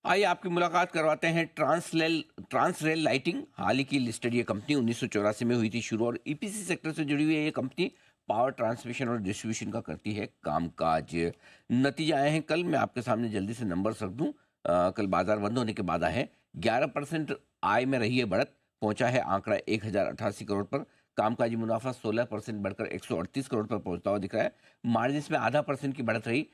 आइए आपकी मुलाकात करवाते हैं ट्रांसरेल लाइटिंग। हाल ही की लिस्टेड ये कंपनी 1984 में हुई थी शुरू और ईपीसी सेक्टर से जुड़ी हुई है। ये कंपनी पावर ट्रांसमिशन और डिस्ट्रीब्यूशन का करती है कामकाज। नतीजे आए हैं कल, मैं आपके सामने जल्दी से नंबर रख दूं। कल बाजार बंद होने के बाद आए हैं। 11% आय में रही है बढ़त, पहुंचा है आंकड़ा 1088 करोड़ पर। कामकाजी मुनाफा 16% बढ़कर 138 करोड़ पर पहुंचता हुआ दिख रहा है। मार्जिन में ½ % की बढ़त रही,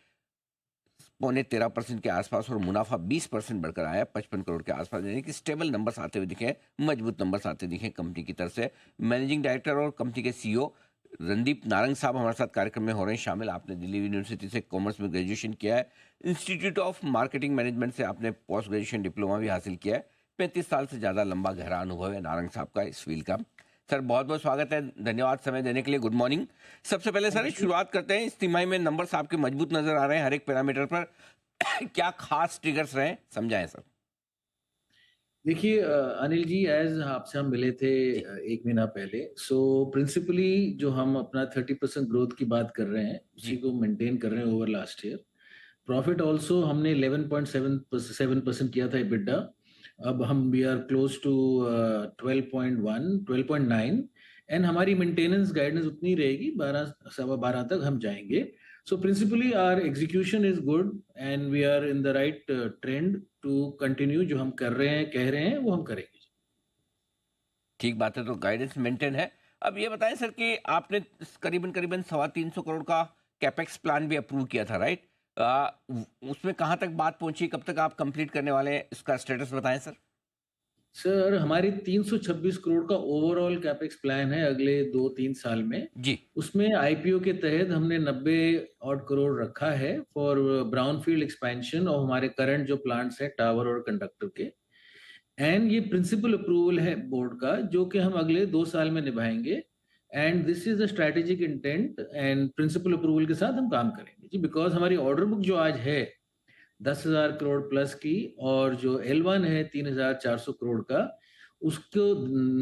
13.5% के आसपास, और मुनाफा 20% बढ़कर आया 55 करोड़ के आसपास। यानी कि स्टेबल नंबर्स आते हुए दिखे, मजबूत नंबर्स आते दिखे कंपनी की तरफ से। मैनेजिंग डायरेक्टर और कंपनी के सीईओ रणदीप नारंग साहब हमारे साथ कार्यक्रम में हो रहे हैं शामिल। आपने दिल्ली यूनिवर्सिटी से कॉमर्स में ग्रेजुएशन किया है, इंस्टीट्यूट ऑफ मार्केटिंग मैनेजमेंट से आपने पोस्ट ग्रेजुएशन डिप्लोमा भी हासिल किया है। 35 साल से ज़्यादा लंबा गहरा अनुभव है नारंग साहब का इस फील्ड का। सर बहुत बहुत स्वागत है, धन्यवाद समय देने के लिए। Good morning. सबसे पहले सर शुरुआत करते हैं, इस तिमाही में नंबर्स आपके मजबूत नजर आ रहे हैं हर एक पैरामीटर पर। क्या खास ट्रिगर्स रहे, समझाएं सर। देखिए अनिल जी, एज आपसे हम मिले थे जी 1 महीना पहले। सो प्रिंसिपली जो हम अपना 30% ग्रोथ की बात कर रहे हैं उसी जी को मेंटेन कर रहे हैं over last year. Profit also हमने 11.7% किया था EBITDA। अब हम we are close to 12.1 12.9, and हमारी मेंटेनेंस गाइडेंस उतनी रहेगी, 12 सवा 12 तक हम जाएंगे। So principally our execution is good and we are in the right trend to continue. जो हम कर रहे हैं, कह रहे हैं, वो हम करेंगे। ठीक बात है, तो गाइडेंस मेंटेन है। अब ये बताएं सर कि आपने करीबन करीबन 325 करोड़ का कैपेक्स प्लान भी अप्रूव किया था, राइट? उसमें कहाँ तक बात पहुंची, कब तक आप कंप्लीट करने वाले हैं, इसका स्टेटस बताएं सर। सर हमारी 326 करोड़ का ओवरऑल कैपेक्स प्लान है अगले 2-3 साल में। जी उसमें आईपीओ के तहत हमने 90 और करोड़ रखा है फॉर ब्राउनफील्ड एक्सपेंशन और हमारे करंट जो प्लांट्स हैं टावर और कंडक्टर के। एंड ये प्रिंसिपल अप्रूवल है बोर्ड का, जो कि हम अगले 2 साल में निभाएंगे। And this is the strategic intent, and principle approval के साथ हम काम करेंगे जी। बिकॉज हमारी ऑर्डर बुक जो आज है 10,000 करोड़ प्लस की, और जो L1 है 3,400 करोड़ का, उसको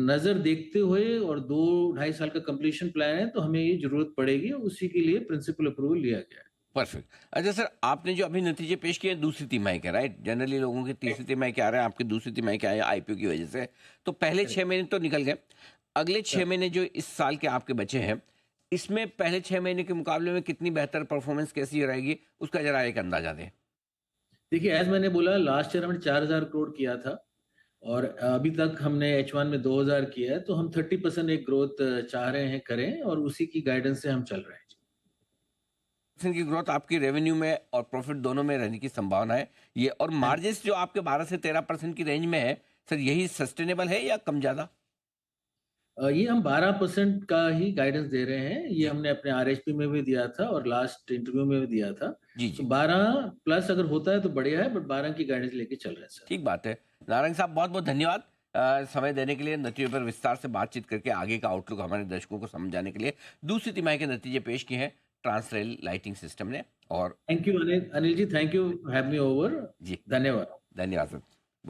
नजर देखते हुए, और 2-2.5 साल का कंप्लीशन प्लान है, तो हमें ये जरूरत पड़ेगी, उसी के लिए प्रिंसिपल अप्रूवल लिया गया है। परफेक्ट। अच्छा सर, आपने जो अभी नतीजे पेश किए दूसरी तिमाही के, राइट? जनरली लोगों के तीसरी तिमाही के आ रहे हैं, आपके दूसरी तिमाही के आए आईपीओ की वजह से। तो पहले 6 महीने तो निकल गए, अगले 6 महीने जो इस साल के आपके बचे हैं, इसमें पहले 6 महीने के मुकाबले में कितनी बेहतर परफॉर्मेंस कैसी रहेगी, उसका जरा एक अंदाजा दें। देखिए, एज मैंने बोला, लास्ट ईयर हमने 4,000 करोड़ किया था, और अभी तक हमने H1 में 2,000 किया है। तो हम 30% एक ग्रोथ चाह रहे हैं करें, और उसी की गाइडेंस से हम चल रहे हैं जी। की ग्रोथ आपकी रेवेन्यू में और प्रॉफिट दोनों में रहने की संभावना है ये, और मार्जिन जो आपके 12 से 13% की रेंज में है सर, यही सस्टेनेबल है या कम ज्यादा? ये हम 12% का ही गाइडेंस दे रहे हैं। ये जी हमने अपने RHP में भी दिया था और लास्ट इंटरव्यू में भी दिया था। जी सो जी 12+ अगर होता है तो बढ़िया है, बट 12 की गाइडेंस लेके चल रहे हैं सर। ठीक बात है। नारंग साहब बहुत बहुत धन्यवाद समय देने के लिए, नतीजों पर विस्तार से बातचीत करके आगे का आउटलुक हमारे दर्शकों को समझाने के लिए। दूसरी तिमाही के नतीजे पेश किए हैं ट्रांसरेल लाइटिंग सिस्टम ने। और thank you Anil ji, thank you have me over. जी धन्यवाद। धन्यवाद सर।